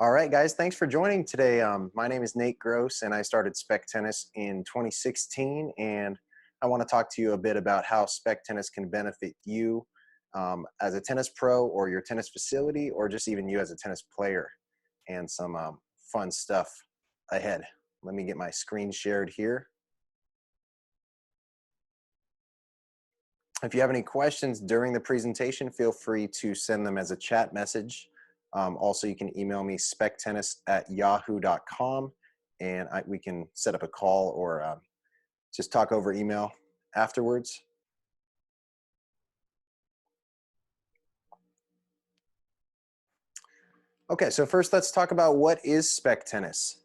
All right, guys, thanks for joining today. My name is Nate Gross, and I started Spec Tennis in 2016. And I want to talk to you a bit about how Spec Tennis can benefit you as a tennis pro or your tennis facility, or just even you as a tennis player, and some fun stuff ahead. Let me get my screen shared here. If you have any questions during the presentation, feel free to send them as a chat message. Also, you can email me spectennis@yahoo.com, and we can set up a call or just talk over email afterwards. Okay, so first let's talk about what is Spec Tennis.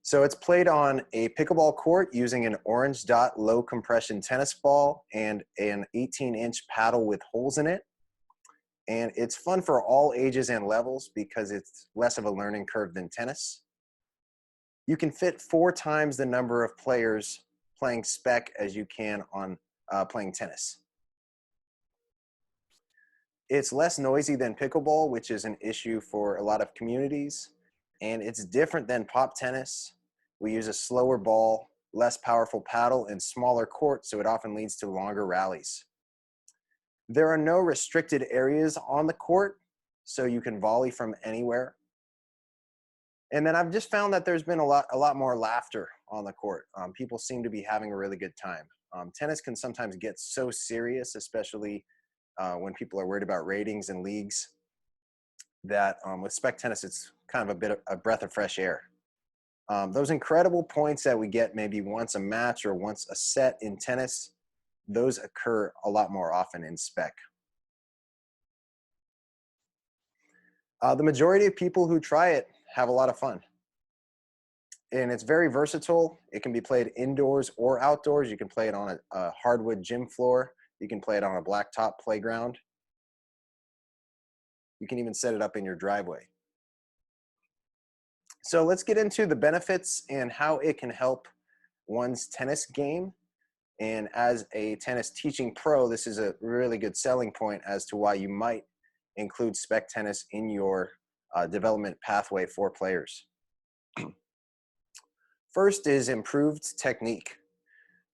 So it's played on a pickleball court using an orange dot low compression tennis ball and an 18-inch paddle with holes in it. And it's fun for all ages and levels because it's less of a learning curve than tennis. You can fit 4 times the number of players playing spec as you can on playing tennis. It's less noisy than pickleball, which is an issue for a lot of communities. And it's different than pop tennis. We use a slower ball, less powerful paddle, and smaller court, so it often leads to longer rallies. There are no restricted areas on the court, so you can volley from anywhere. And then I've just found that there's been a lot more laughter on the court. People seem to be having a really good time. Tennis can sometimes get so serious, especially when people are worried about ratings and leagues, that with Spec Tennis, it's kind of a breath of fresh air. Those incredible points that we get maybe once a match or once a set in tennis, those occur a lot more often in spec. The majority of people who try it have a lot of fun. And it's very versatile. It can be played indoors or outdoors. You can play it on a hardwood gym floor. You can play it on a blacktop playground. You can even set it up in your driveway. So let's get into the benefits and how it can help one's tennis game. And as a tennis teaching pro, this is a really good selling point as to why you might include Spec Tennis in your development pathway for players. First is improved technique.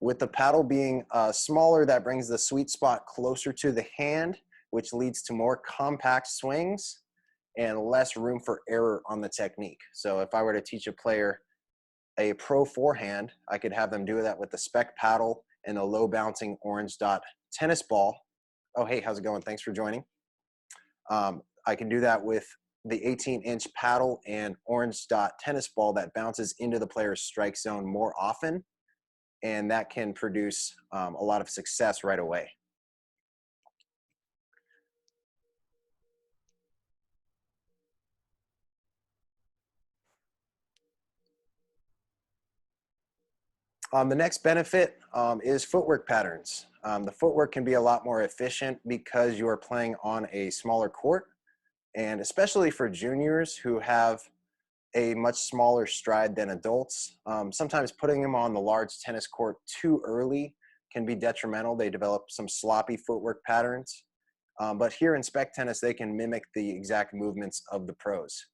With the paddle being smaller, that brings the sweet spot closer to the hand, which leads to more compact swings and less room for error on the technique. So if I were to teach a player a pro forehand, I could have them do that with the spec paddle and a low bouncing orange dot tennis ball. Oh, hey, how's it going? Thanks for joining. I can do that with the 18-inch paddle and orange dot tennis ball that bounces into the player's strike zone more often, and that can produce a lot of success right away. The next benefit is footwork patterns. The footwork can be a lot more efficient because you are playing on a smaller court, and especially for juniors who have a much smaller stride than adults. Sometimes putting them on the large tennis court too early can be detrimental. They develop some sloppy footwork patterns. But here in Spec Tennis, they can mimic the exact movements of the pros.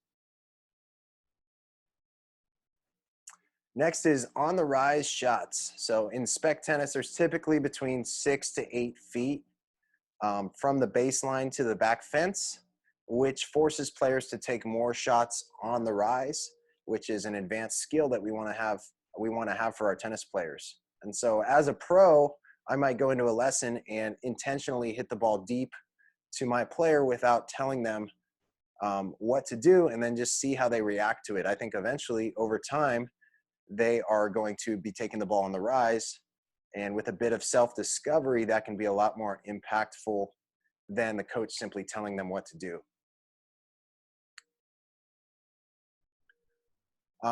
Next is on the rise shots. So in Spec Tennis, there's typically between 6 to 8 feet from the baseline to the back fence, which forces players to take more shots on the rise, which is an advanced skill that we want to have for our tennis players. And so as a pro, I might go into a lesson and intentionally hit the ball deep to my player without telling them what to do, and then just see how they react to it. I think eventually, over time, they are going to be taking the ball on the rise, and with a bit of self-discovery, that can be a lot more impactful than the coach simply telling them what to do.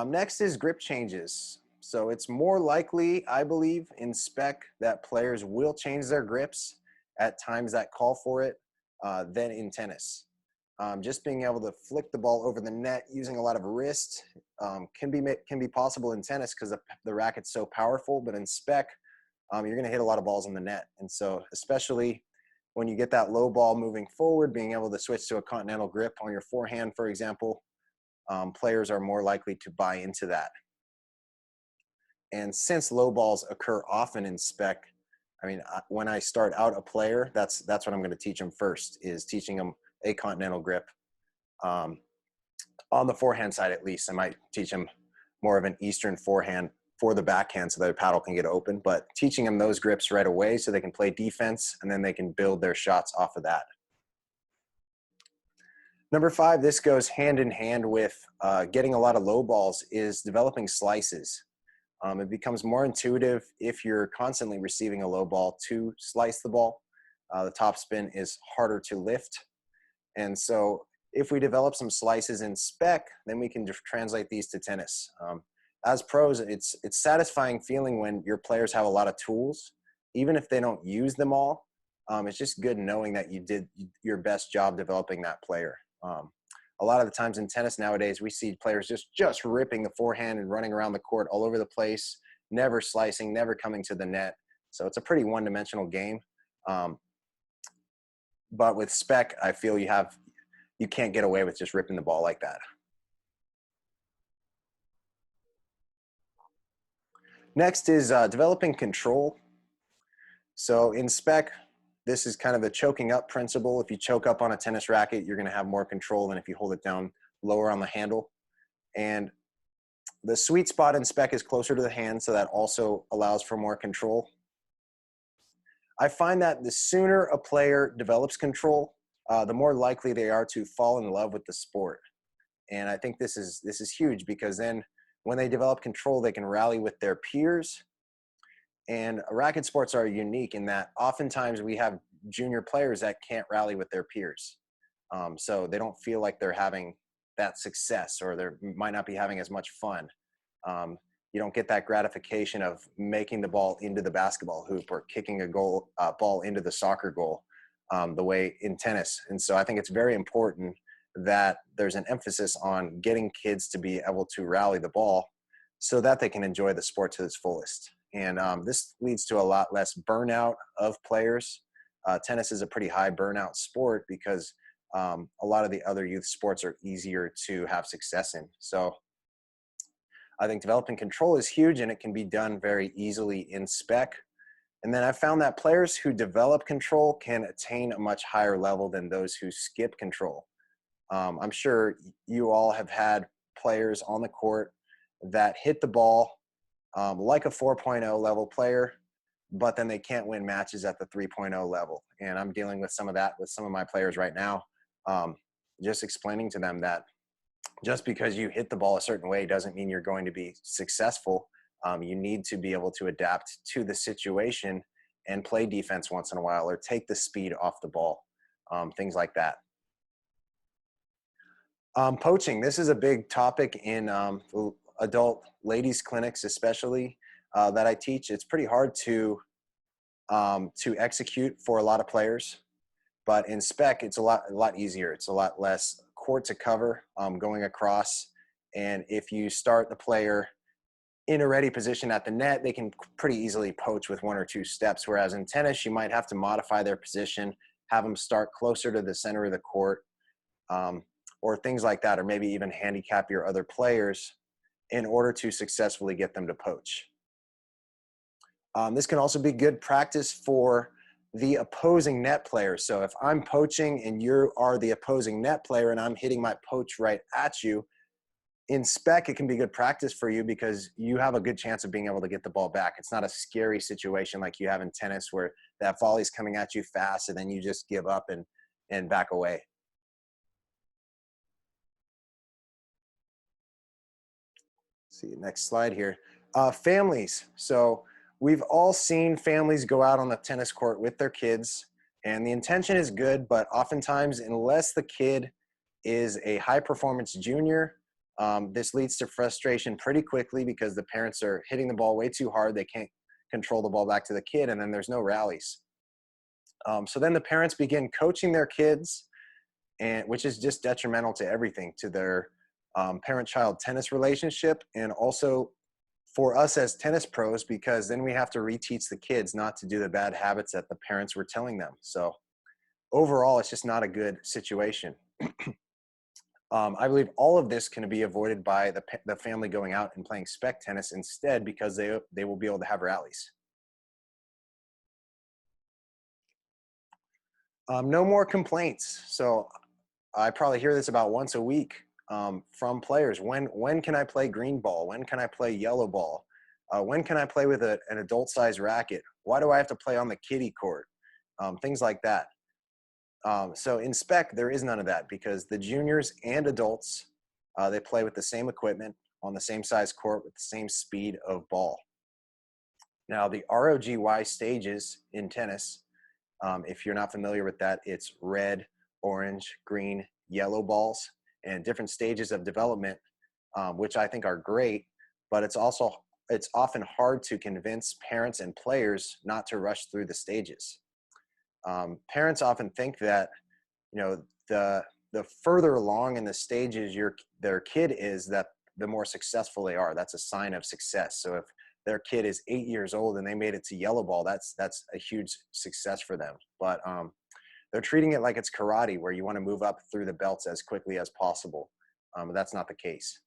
Next is grip changes. So it's more likely, I believe, in spec that players will change their grips at times that call for it than in tennis. Just being able to flick the ball over the net using a lot of wrist can be possible in tennis because the racket's so powerful, but in spec, you're going to hit a lot of balls in the net. And so especially when you get that low ball moving forward, being able to switch to a continental grip on your forehand, for example, players are more likely to buy into that. And since low balls occur often in spec, I mean, when I start out a player, that's what I'm going to teach them first, is teaching them a continental grip. On the forehand side, at least, I might teach them more of an Eastern forehand for the backhand so their paddle can get open, but teaching them those grips right away so they can play defense and then they can build their shots off of that. Number 5, this goes hand in hand with getting a lot of low balls, is developing slices. It becomes more intuitive if you're constantly receiving a low ball to slice the ball. The topspin is harder to lift. And so if we develop some slices in spec, then we can translate these to tennis. As pros, it's satisfying feeling when your players have a lot of tools, even if they don't use them all. It's just good knowing that you did your best job developing that player. A lot of the times in tennis nowadays, we see players just ripping the forehand and running around the court all over the place, never slicing, never coming to the net. So it's a pretty one-dimensional game. But with spec, I feel you can't get away with just ripping the ball like that. Next is developing control. So in spec, this is kind of the choking up principle. If you choke up on a tennis racket, you're going to have more control than if you hold it down lower on the handle. And the sweet spot in spec is closer to the hand, so that also allows for more control. I find that the sooner a player develops control, the more likely they are to fall in love with the sport. And I think this is huge, because then when they develop control, they can rally with their peers. And racket sports are unique in that oftentimes we have junior players that can't rally with their peers. So they don't feel like they're having that success, or they might not be having as much fun. You don't get that gratification of making the ball into the basketball hoop or kicking a ball into the soccer goal the way in tennis. And so I think it's very important that there's an emphasis on getting kids to be able to rally the ball so that they can enjoy the sport to its fullest. And this leads to a lot less burnout of players. Tennis is a pretty high burnout sport because a lot of the other youth sports are easier to have success in. So I think developing control is huge, and it can be done very easily in spec. And then I found that players who develop control can attain a much higher level than those who skip control. I'm sure you all have had players on the court that hit the ball like a 4.0 level player, but then they can't win matches at the 3.0 level. And I'm dealing with some of that with some of my players right now, just explaining to them that just because you hit the ball a certain way doesn't mean you're going to be successful. You need to be able to adapt to the situation and play defense once in a while, or take the speed off the ball, things like that. Poaching, this is a big topic in adult ladies clinics, especially that I teach. It's pretty hard to execute for a lot of players, but in spec, it's a lot easier. It's a lot less court to cover going across. And if you start the player in a ready position at the net, they can pretty easily poach with 1 or 2 steps. Whereas in tennis, you might have to modify their position, have them start closer to the center of the court, or things like that, or maybe even handicap your other players in order to successfully get them to poach. This can also be good practice for the opposing net player. So if I'm poaching and you are the opposing net player and I'm hitting my poach right at you, in spec, it can be good practice for you because you have a good chance of being able to get the ball back. It's not a scary situation like you have in tennis where that volley's coming at you fast and then you just give up and back away. See, next slide here. Families. So we've all seen families go out on the tennis court with their kids, and the intention is good, but oftentimes, unless the kid is a high performance junior, this leads to frustration pretty quickly because the parents are hitting the ball way too hard. They can't control the ball back to the kid, and then there's no rallies. So then the parents begin coaching their kids, which is just detrimental to everything, to their parent-child tennis relationship, and also for us as tennis pros, because then we have to reteach the kids not to do the bad habits that the parents were telling them. So overall, it's just not a good situation. I believe all of this can be avoided by the family going out and playing spec tennis instead, because they will be able to have rallies. No more complaints. So I probably hear this about once a week from players. When can I play green ball? When can I play yellow ball? When can I play with an adult size racket? Why do I have to play on the kiddie court? Things like that. So in spec, there is none of that, because the juniors and adults, they play with the same equipment on the same size court with the same speed of ball. Now the ROGY stages in tennis, if you're not familiar with that, it's red, orange, green, yellow balls, and different stages of development, which I think are great, but it's often hard to convince parents and players not to rush through the stages. Parents often think that, you know, the further along in the stages their kid is, that the more successful they are. That's a sign of success. So if their kid is 8 years old and they made it to yellow ball, that's a huge success for them. But they're treating it like it's karate, where you want to move up through the belts as quickly as possible. That's not the case.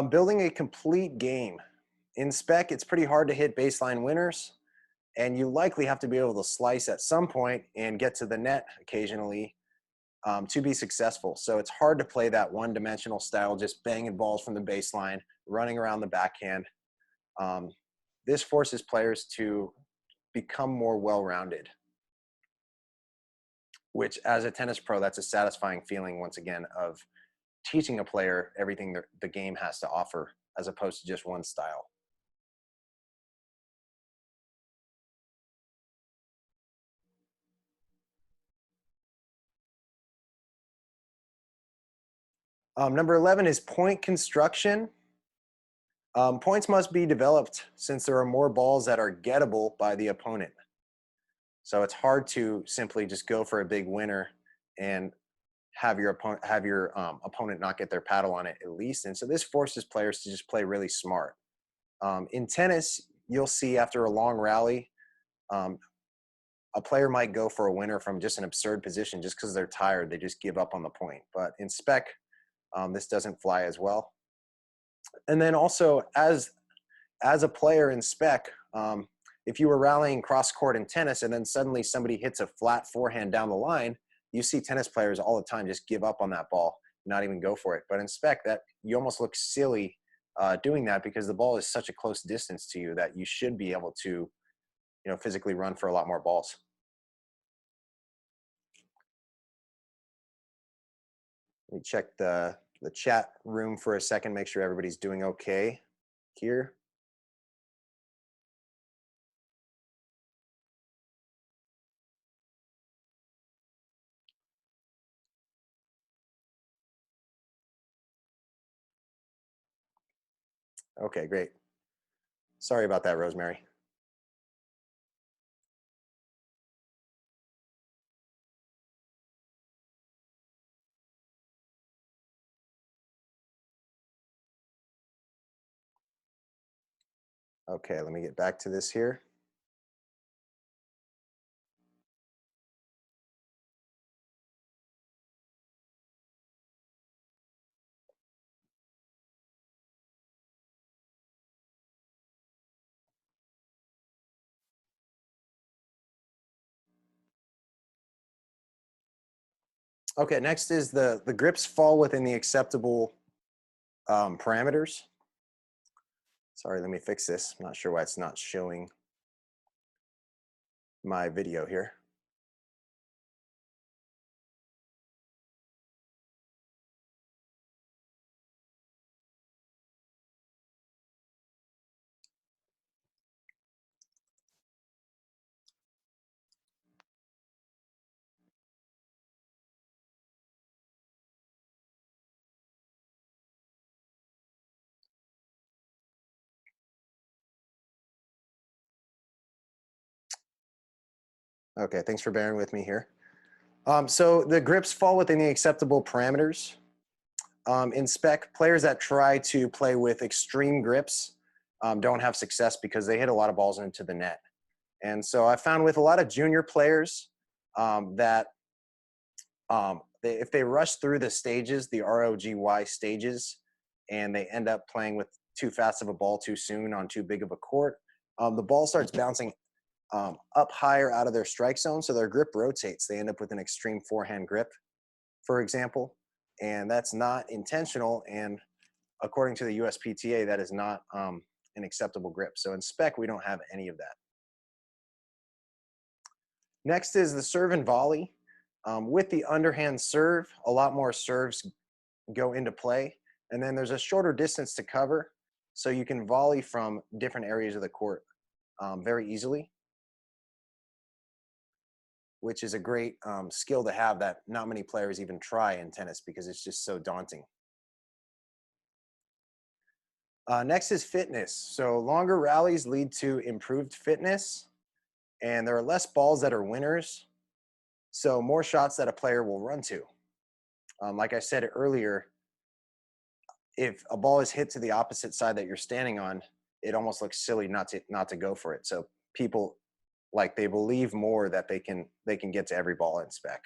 Building a complete game. In spec, it's pretty hard to hit baseline winners, and you likely have to be able to slice at some point and get to the net occasionally to be successful. So it's hard to play that one-dimensional style, just banging balls from the baseline, running around the backhand. This forces players to become more well-rounded, which, as a tennis pro, that's a satisfying feeling, once again, of teaching a player everything the game has to offer, as opposed to just one style. Number 11 is point construction. Points must be developed since there are more balls that are gettable by the opponent. So it's hard to simply just go for a big winner and have your opponent not get their paddle on it at least. And so this forces players to just play really smart. In tennis, you'll see after a long rally, a player might go for a winner from just an absurd position just because they're tired. They just give up on the point. But in spec, this doesn't fly as well. And then also, as a player in spec, if you were rallying cross court in tennis and then suddenly somebody hits a flat forehand down the line, you see tennis players all the time just give up on that ball, not even go for it. But in spec, that you almost look silly doing that, because the ball is such a close distance to you that you should be able to, you know, physically run for a lot more balls. Let me check the chat room for a second, make sure everybody's doing okay here. Okay, great. Sorry about that, Rosemary. Okay, let me get back to this here. Okay, next is the grips fall within the acceptable parameters. Sorry, let me fix this. I'm not sure why it's not showing my video here. Okay, thanks for bearing with me here. So the grips fall within the acceptable parameters. In spec, players that try to play with extreme grips don't have success because they hit a lot of balls into the net. And so I found with a lot of junior players that if they rush through the stages, the ROGY stages, and they end up playing with too fast of a ball too soon on too big of a court, the ball starts bouncing up higher out of their strike zone, so their grip rotates. They end up with an extreme forehand grip, for example, and that's not intentional. And according to the USPTA, that is not an acceptable grip. So in Spec, we don't have any of that. Next is the serve and volley. With the underhand serve, a lot more serves go into play, and then there's a shorter distance to cover, so you can volley from different areas of the court very easily, which is a great skill to have that not many players even try in tennis because it's just so daunting. Next is fitness. So longer rallies lead to improved fitness, and there are less balls that are winners, so more shots that a player will run to. Like I said earlier, if a ball is hit to the opposite side that you're standing on, it almost looks silly not to go for it. So people, like, they believe more that they can get to every ball in Spec.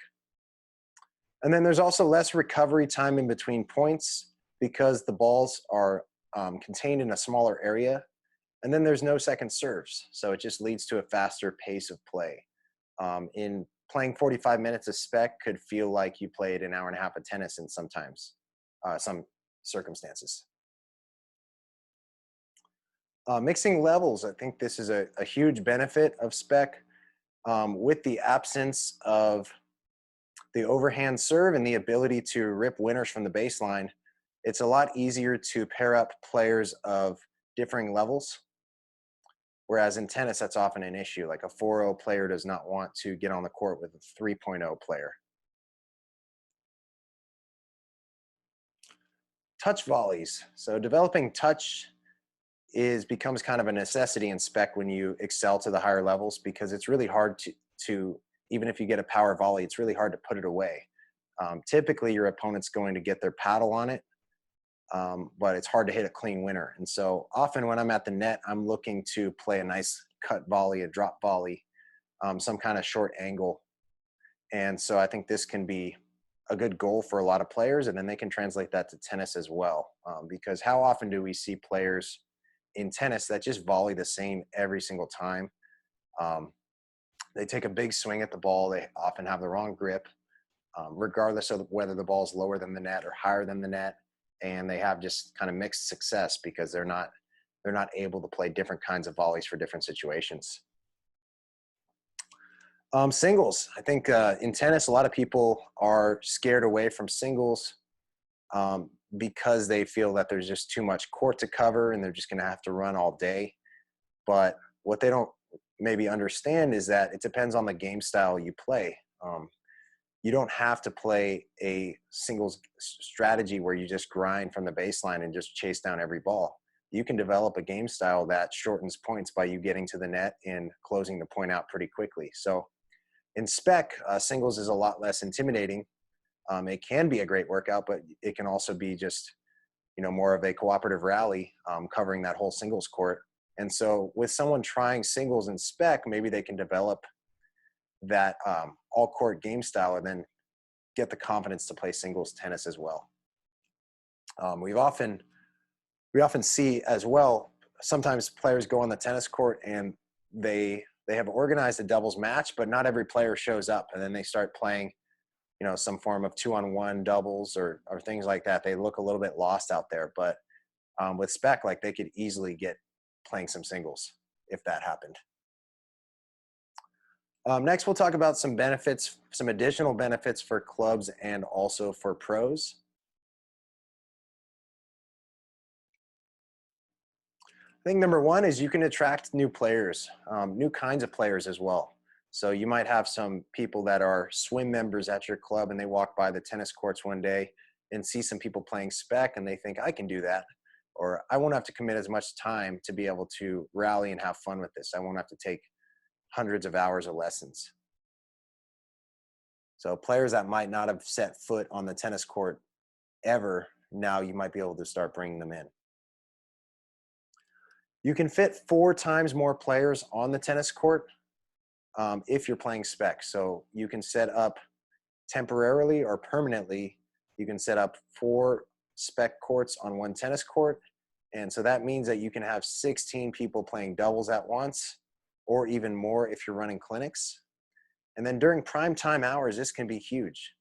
And then there's also less recovery time in between points because the balls are contained in a smaller area. And then there's no second serves, so it just leads to a faster pace of play. In playing 45 minutes of Spec could feel like you played an hour and a half of tennis in some circumstances. Mixing levels, I think this is a huge benefit of Spec. With the absence of the overhand serve and the ability to rip winners from the baseline, it's a lot easier to pair up players of differing levels. Whereas in tennis, that's often an issue. Like a 4-0 player does not want to get on the court with a 3.0 player. Touch volleys. So developing touch becomes kind of a necessity in Spec when you excel to the higher levels, because it's really hard to even if you get a power volley, it's really hard to put it away. Typically, your opponent's going to get their paddle on it, but it's hard to hit a clean winner. And so often when I'm at the net, I'm looking to play a nice cut volley, a drop volley, some kind of short angle. And so I think this can be a good goal for a lot of players, and then they can translate that to tennis as well. Because how often do we see players in tennis that just volley the same every single time? They take a big swing at the ball. They often have the wrong grip, regardless of whether the ball is lower than the net or higher than the net. And they have just kind of mixed success because they're not able to play different kinds of volleys for different situations. Singles. I think in tennis, a lot of people are scared away from singles because they feel that there's just too much court to cover and they're just going to have to run all day. But what they don't maybe understand is that it depends on the game style you play. You don't have to play a singles strategy where you just grind from the baseline and just chase down every ball. You can develop a game style that shortens points by you getting to the net and closing the point out pretty quickly. So in Spec, singles is a lot less intimidating. It can be a great workout, but it can also be just, more of a cooperative rally covering that whole singles court. And so with someone trying singles in Spec, maybe they can develop that all court game style and then get the confidence to play singles tennis as well. We often see as well, sometimes players go on the tennis court and they have organized a doubles match, but not every player shows up, and then they start playing some form of 2-on-1 doubles or things like that. They look a little bit lost out there, but with Spec, like, they could easily get playing some singles if that happened. Next, we'll talk about some benefits, some additional benefits for clubs and also for pros. I think number one is you can attract new players, new kinds of players as well. So you might have some people that are swim members at your club and they walk by the tennis courts one day and see some people playing Spec and they think, I can do that. Or I won't have to commit as much time to be able to rally and have fun with this. I won't have to take hundreds of hours of lessons. So players that might not have set foot on the tennis court ever, now you might be able to start bringing them in. You can fit 4 times more players on the tennis court if you're playing spec. So you can set up temporarily or permanently, you can set up 4 spec courts on one tennis court. And so that means that you can have 16 people playing doubles at once, or even more if you're running clinics. And then during prime time hours, this can be huge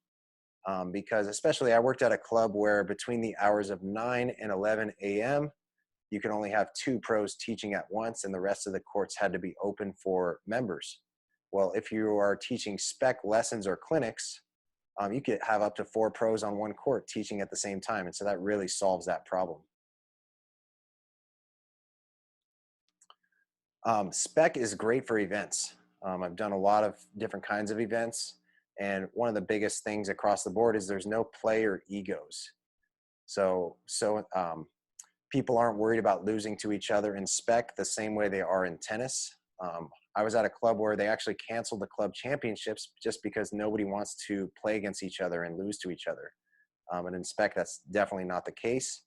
because especially I worked at a club where between the hours of 9 and 11 a.m., you can only have 2 pros teaching at once, and the rest of the courts had to be open for members. Well, if you are teaching spec lessons or clinics, you could have up to 4 pros on one court teaching at the same time. And so that really solves that problem. Spec is great for events. I've done a lot of different kinds of events. And one of the biggest things across the board is there's no player egos. So people aren't worried about losing to each other in spec the same way they are in tennis. I was at a club where they actually canceled the club championships just because nobody wants to play against each other and lose to each other. And in spec, that's definitely not the case.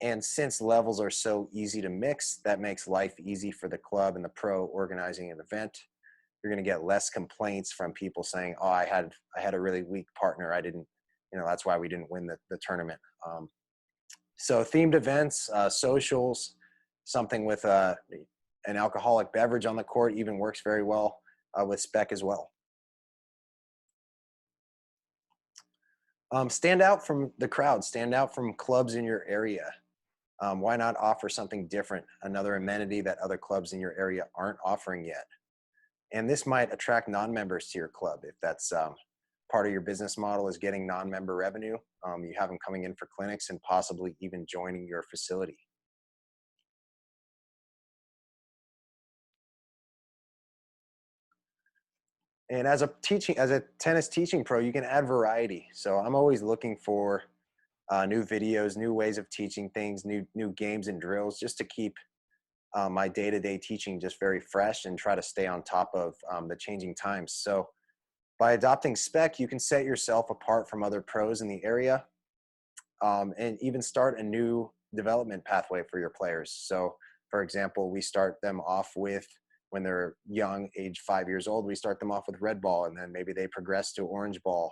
And since levels are so easy to mix, that makes life easy for the club and the pro organizing an event. You're going to get less complaints from people saying, "Oh, I had a really weak partner. I didn't, that's why we didn't win the tournament." So themed events, socials, something with an alcoholic beverage on the court even works very well with spec as well. Stand out from the crowd, stand out from clubs in your area. Why not offer something different, another amenity that other clubs in your area aren't offering yet? And this might attract non-members to your club. If that's part of your business model is getting non-member revenue, you have them coming in for clinics and possibly even joining your facility. And as a tennis teaching pro, you can add variety. So I'm always looking for new videos, new ways of teaching things, new games and drills, just to keep my day-to-day teaching just very fresh and try to stay on top of the changing times. So by adopting spec, you can set yourself apart from other pros in the area and even start a new development pathway for your players. So for example, we start them off with, when they're young, age 5 years old, we start them off with red ball, and then maybe they progress to orange ball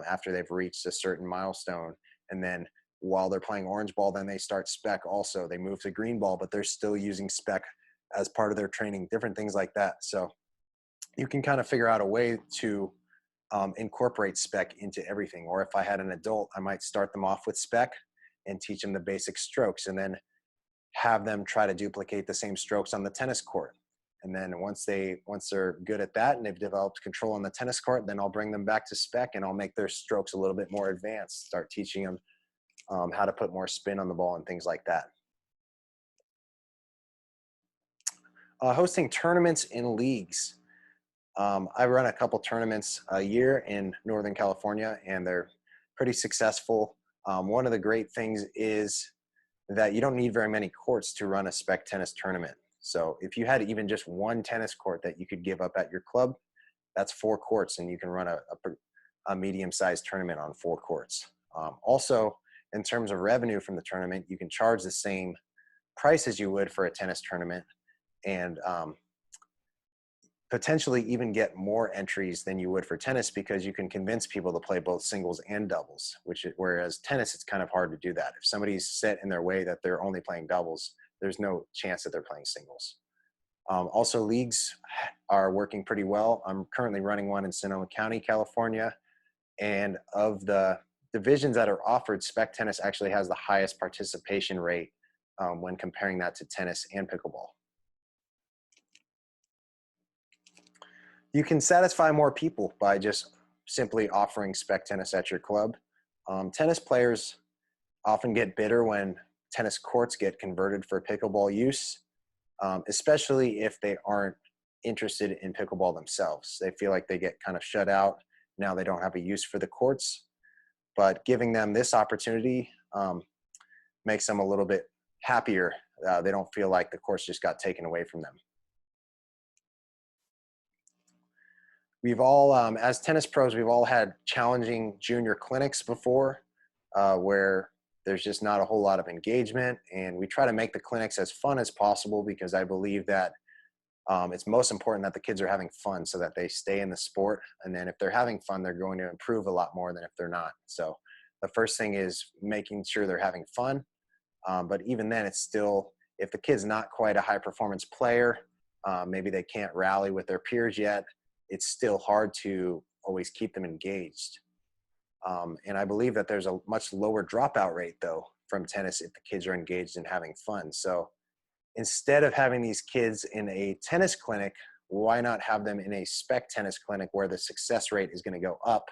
after they've reached a certain milestone. And then while they're playing orange ball, then they start spec also. They move to green ball, but they're still using spec as part of their training, different things like that. So you can kind of figure out a way to incorporate spec into everything. Or if I had an adult, I might start them off with spec and teach them the basic strokes, and then have them try to duplicate the same strokes on the tennis court. And then once they're good at that and they've developed control on the tennis court, then I'll bring them back to spec and I'll make their strokes a little bit more advanced, start teaching them how to put more spin on the ball and things like that. Hosting tournaments in leagues. I run a couple tournaments a year in Northern California, and they're pretty successful. One of the great things is that you don't need very many courts to run a spec tennis tournament. So if you had even just one tennis court that you could give up at your club, that's 4 courts, and you can run a medium-sized tournament on 4 courts. Also, in terms of revenue from the tournament, you can charge the same price as you would for a tennis tournament, and potentially even get more entries than you would for tennis, because you can convince people to play both singles and doubles, whereas tennis, it's kind of hard to do that. If somebody's set in their way that they're only playing doubles, there's no chance that they're playing singles. Also, leagues are working pretty well. I'm currently running one in Sonoma County, California, and of the divisions that are offered, spec tennis actually has the highest participation rate when comparing that to tennis and pickleball. You can satisfy more people by just simply offering spec tennis at your club. Tennis players often get bitter when tennis courts get converted for pickleball use, especially if they aren't interested in pickleball themselves. They feel like they get kind of shut out. Now they don't have a use for the courts, but giving them this opportunity makes them a little bit happier. They don't feel like the courts just got taken away from them. We've all, as tennis pros, we've all had challenging junior clinics before where there's just not a whole lot of engagement. And we try to make the clinics as fun as possible because I believe that it's most important that the kids are having fun so that they stay in the sport. And then if they're having fun, they're going to improve a lot more than if they're not. So the first thing is making sure they're having fun. But even then, it's still, if the kid's not quite a high performance player, maybe they can't rally with their peers yet, it's still hard to always keep them engaged. And I believe that there's a much lower dropout rate though from tennis if the kids are engaged and having fun. So instead of having these kids in a tennis clinic, why not have them in a spec tennis clinic where the success rate is going to go up?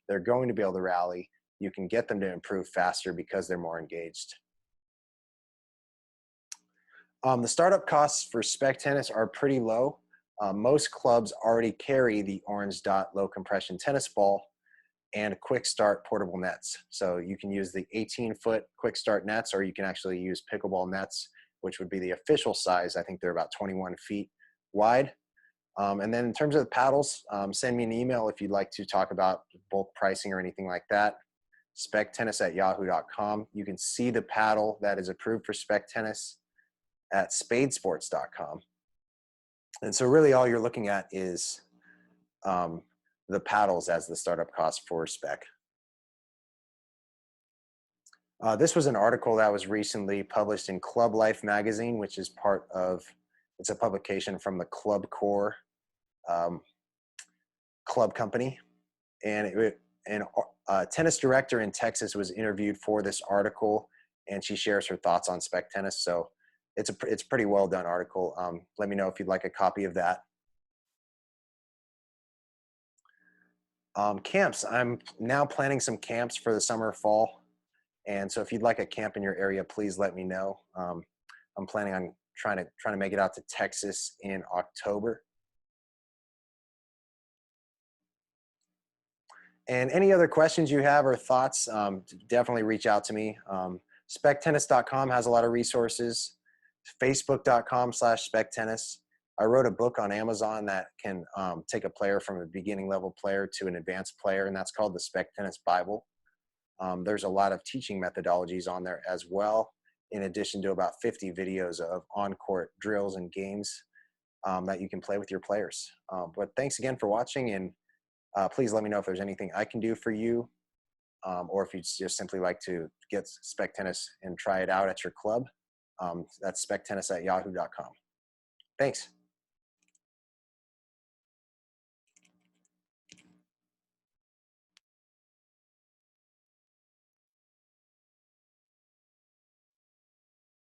They're going to be able to rally. You can get them to improve faster because they're more engaged. The startup costs for spec tennis are pretty low. Most clubs already carry the orange dot low compression tennis ball and quick start portable nets. So you can use the 18-foot quick start nets, or you can actually use pickleball nets, which would be the official size. I think they're about 21 feet wide. And then in terms of the paddles, send me an email if you'd like to talk about bulk pricing or anything like that. SpecTennis@yahoo.com. You can see the paddle that is approved for Spec Tennis at spadesports.com. And so really all you're looking at is the paddles as the startup cost for Spec. This was an article that was recently published in Club Life magazine, which is part of, it's a publication from the Club Core club company. And a tennis director in Texas was interviewed for this article, and she shares her thoughts on Spec Tennis. So it's a pretty well done article. Let me know if you'd like a copy of that. Camps. I'm now planning some camps for the summer, fall. And so if you'd like a camp in your area, please let me know. I'm planning on trying to make it out to Texas in October. And any other questions you have or thoughts, definitely reach out to me. SpecTennis.com has a lot of resources. Facebook.com/SpecTennis. I wrote a book on Amazon that can take a player from a beginning level player to an advanced player, and that's called the Spec Tennis Bible. There's a lot of teaching methodologies on there as well, in addition to about 50 videos of on-court drills and games that you can play with your players. But thanks again for watching, and please let me know if there's anything I can do for you, or if you just simply like to get Spec Tennis and try it out at your club. That's SpecTennis@yahoo.com. Thanks.